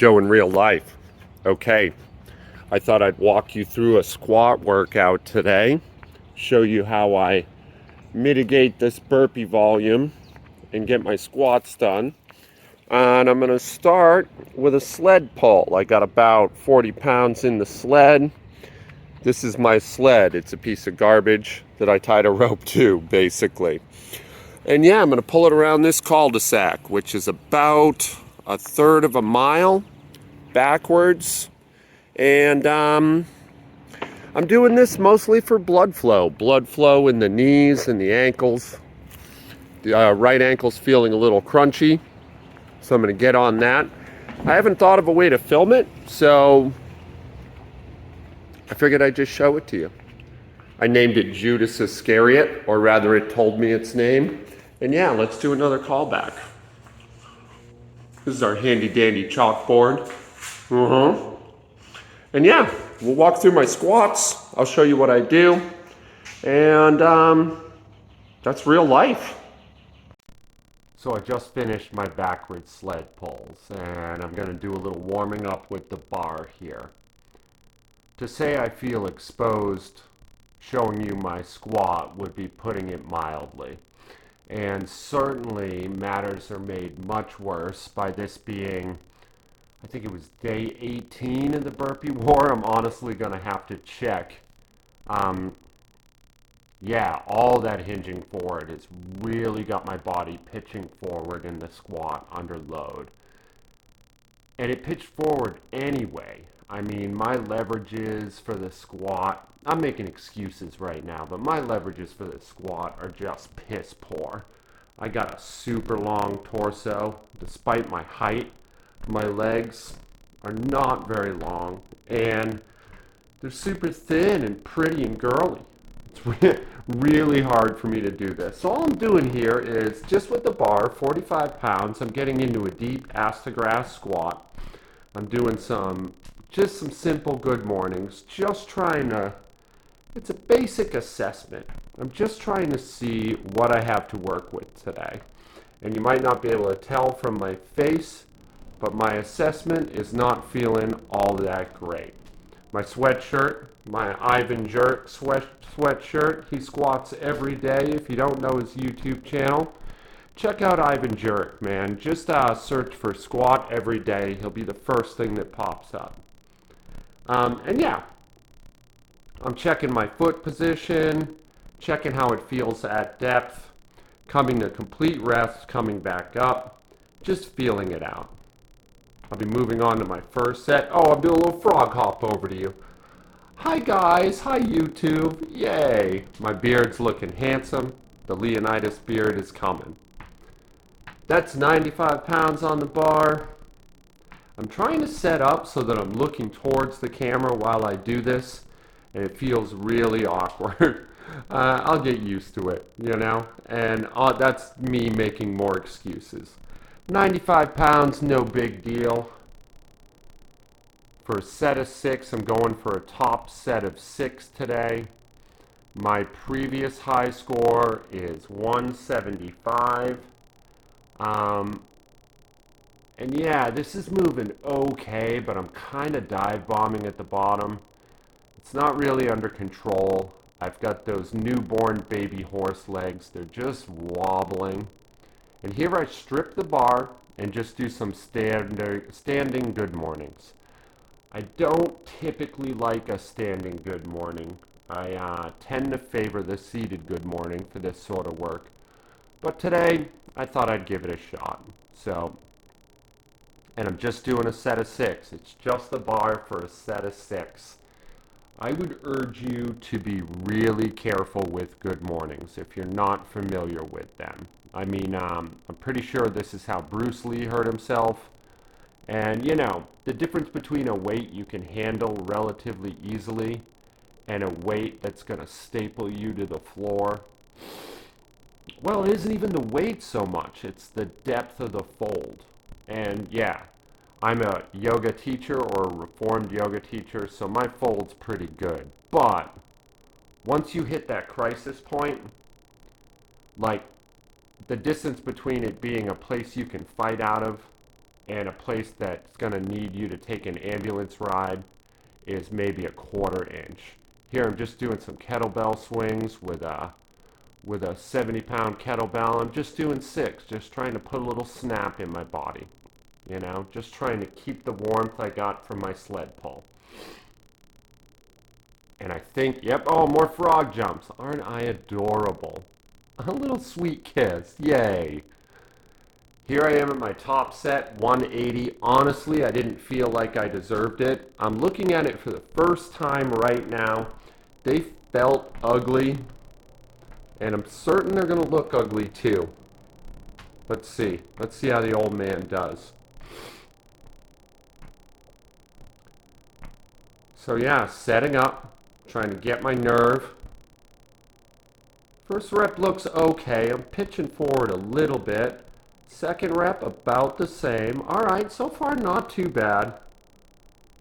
Joe in real life. Okay, I thought I'd walk you through a squat workout today, show you how I mitigate this burpee volume and get my squats done. And I'm going to start with a sled pull. I got about 40 pounds in the sled. This is my sled. It's a piece of garbage that I tied a rope to, basically. And yeah, I'm going to pull it around this cul-de-sac, which is about a third of a mile backwards. And I'm doing this mostly for blood flow in the knees and the ankles. The right ankle's feeling a little crunchy, so I'm going to get on that. I haven't thought of a way to film it, so I figured I'd just show it to you. I named it Judas Iscariot, or rather it told me its name. And yeah, let's do another callback. This is our handy dandy chalkboard. And yeah, we'll walk through my squats. I'll show you what I do. And that's real life. So I just finished my backward sled pulls, and I'm going to do a little warming up with the bar here. To say I feel exposed showing you my squat would be putting it mildly. And certainly matters are made much worse by this being, I think it was day 18 of the burpee war. I'm honestly going to have to check. Yeah, all that hinging forward has really got my body pitching forward in the squat under load. And it pitched forward anyway. I mean, my leverages for the squat, I'm making excuses right now, but my leverages for the squat are just piss poor. I got a super long torso. Despite my height, my legs are not very long, and they're super thin and pretty and girly. It's really hard for me to do this. So all I'm doing here is just with the bar, 45 pounds, I'm getting into a deep ass to grass squat. I'm doing just some simple good mornings, just trying to, it's a basic assessment. I'm just trying to see what I have to work with today. And you might not be able to tell from my face, but my assessment is not feeling all that great. My sweatshirt, my Ivan Jerk sweatshirt, he squats every day. If you don't know his YouTube channel, check out Ivan Jerk, man. Just search for squat every day. He'll be the first thing that pops up. And yeah, I'm checking my foot position, checking how it feels at depth, coming to complete rest, coming back up, just feeling it out. I'll be moving on to my first set. Oh, I'm doing a little frog hop over to you. Hi guys, hi YouTube, yay. My beard's looking handsome. The Leonidas beard is coming. That's 95 pounds on the bar. I'm trying to set up so that I'm looking towards the camera while I do this, and it feels really awkward. I'll get used to it, you know, and that's me making more excuses. 95 pounds, no big deal. For a set of 6, I'm going for a top set of 6 today. My previous high score is 175. And yeah, this is moving okay, but I'm kind of dive bombing at the bottom. It's not really under control. I've got those newborn baby horse legs. They're just wobbling. And here I strip the bar and just do some standing good mornings. I don't typically like a standing good morning. I tend to favor the seated good morning for this sort of work. But today, I thought I'd give it a shot. And I'm just doing a set of 6. It's just the bar for a set of 6. I would urge you to be really careful with good mornings if you're not familiar with them. I mean, I'm pretty sure this is how Bruce Lee hurt himself. And, you know, the difference between a weight you can handle relatively easily and a weight that's going to staple you to the floor, well, it isn't even the weight so much. It's the depth of the fold. And, yeah, I'm a yoga teacher or a reformed yoga teacher, so my fold's pretty good. But once you hit that crisis point, like the distance between it being a place you can fight out of and a place that's going to need you to take an ambulance ride is maybe a 1/4 inch. Here I'm just doing some kettlebell swings with a 70-pound kettlebell. I'm just doing 6, just trying to put a little snap in my body, you know, just trying to keep the warmth I got from my sled pull. And I think, yep, oh, more frog jumps. Aren't I adorable? A little sweet kiss, yay. Here I am at my top set, 180. Honestly, I didn't feel like I deserved it. I'm looking at it for the first time right now. They felt ugly, and I'm certain they're going to look ugly too. Let's see. Let's see how the old man does. So yeah, setting up, trying to get my nerve. First rep looks okay. I'm pitching forward a little bit. Second rep, about the same. All right, so far not too bad.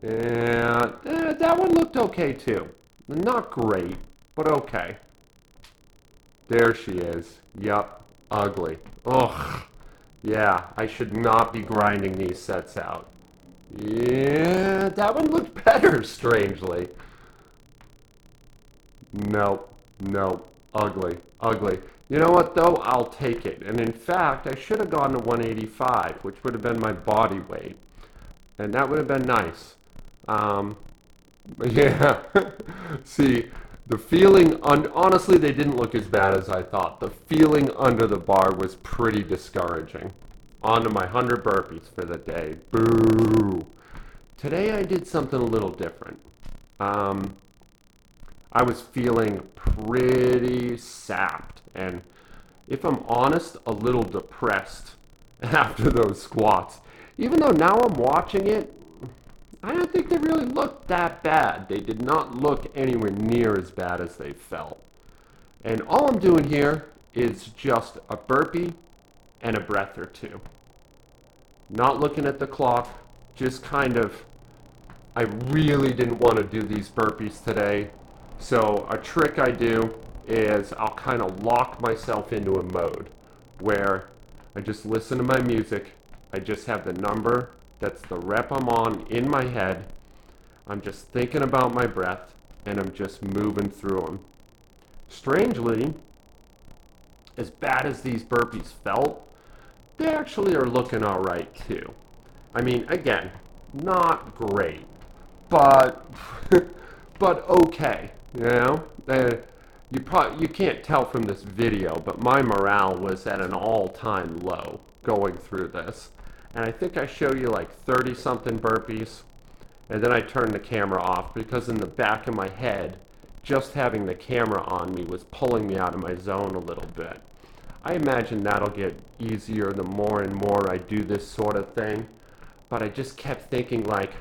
And that one looked okay too. Not great, but okay. There she is. Yup, ugly. Ugh. Yeah, I should not be grinding these sets out. Yeah, that one looked better, strangely. Nope, nope, ugly, ugly. You know what, though? I'll take it. And in fact, I should have gone to 185, which would have been my body weight. And that would have been nice. Yeah. See, the feeling, honestly, they didn't look as bad as I thought. The feeling under the bar was pretty discouraging. On to my 100 burpees for the day. Boo! Today I did something a little different. I was feeling pretty sapped, and if I'm honest, a little depressed after those squats. Even though now I'm watching it, I don't think they really looked that bad. They did not look anywhere near as bad as they felt. And all I'm doing here is just a burpee and a breath or two. Not looking at the clock, just kind of, I really didn't want to do these burpees today. So a trick I do is I'll kind of lock myself into a mode where I just listen to my music. I just have the number, that's the rep I'm on in my head. I'm just thinking about my breath, and I'm just moving through them. Strangely, as bad as these burpees felt, they actually are looking all right too. I mean, again, not great, but but okay. You know, you can't tell from this video, but my morale was at an all-time low going through this. And I think I show you like 30-something burpees, and then I turned the camera off because in the back of my head, just having the camera on me was pulling me out of my zone a little bit. I imagine that'll get easier the more and more I do this sort of thing, but I just kept thinking like,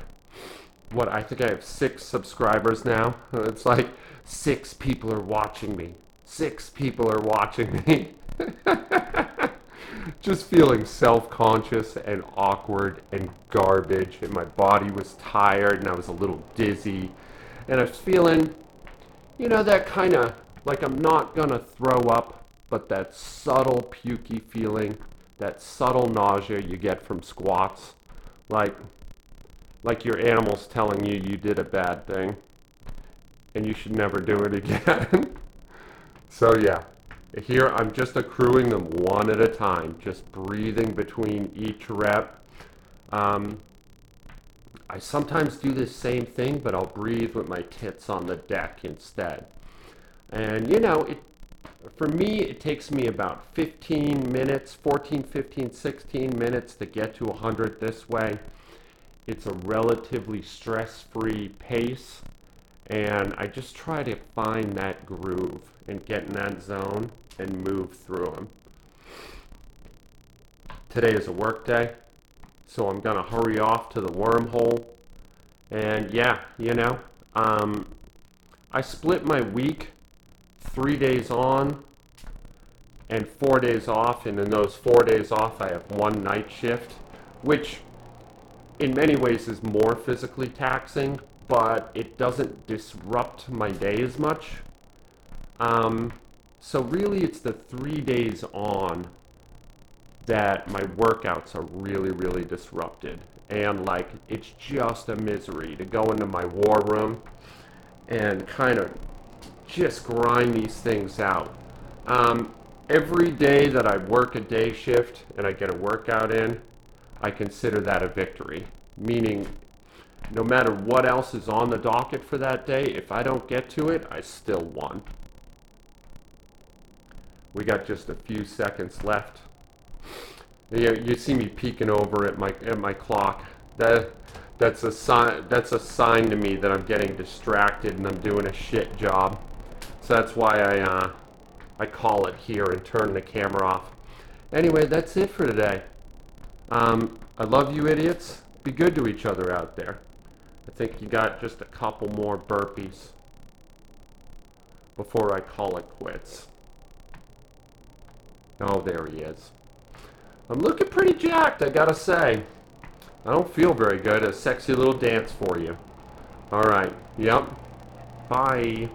what, I think I have 6 subscribers now. It's like 6 people are watching me. 6 people are watching me. Just feeling self-conscious and awkward and garbage, and my body was tired and I was a little dizzy, and I was feeling, you know, that kind of like I'm not gonna throw up, but that subtle pukey feeling, that subtle nausea you get from squats, like your animal's telling you you did a bad thing and you should never do it again. So yeah, here I'm just accruing them one at a time, just breathing between each rep. I sometimes do this same thing, but I'll breathe with my tits on the deck instead. And you know, for me, it takes me about 15 minutes, 14, 15, 16 minutes to get to 100 this way. It's a relatively stress-free pace, and I just try to find that groove and get in that zone and move through them. Today is a work day, so I'm going to hurry off to the wormhole. And yeah, you know, I split my week 3 days on and 4 days off, and in those 4 days off I have 1 night shift, which in many ways is more physically taxing, but it doesn't disrupt my day as much. So really it's the 3 days on that my workouts are really, really disrupted. And like, it's just a misery to go into my war room and kind of just grind these things out. Every day that I work a day shift and I get a workout in, I consider that a victory. Meaning, no matter what else is on the docket for that day, if I don't get to it, I still won. We got just a few seconds left. You see me peeking over at my clock. That's a sign to me that I'm getting distracted and I'm doing a shit job. So that's why I call it here and turn the camera off. Anyway, that's it for today. I love you idiots. Be good to each other out there. I think you got just a couple more burpees before I call it quits. Oh, there he is. I'm looking pretty jacked, I gotta say. I don't feel very good. A sexy little dance for you. Alright, yep. Bye.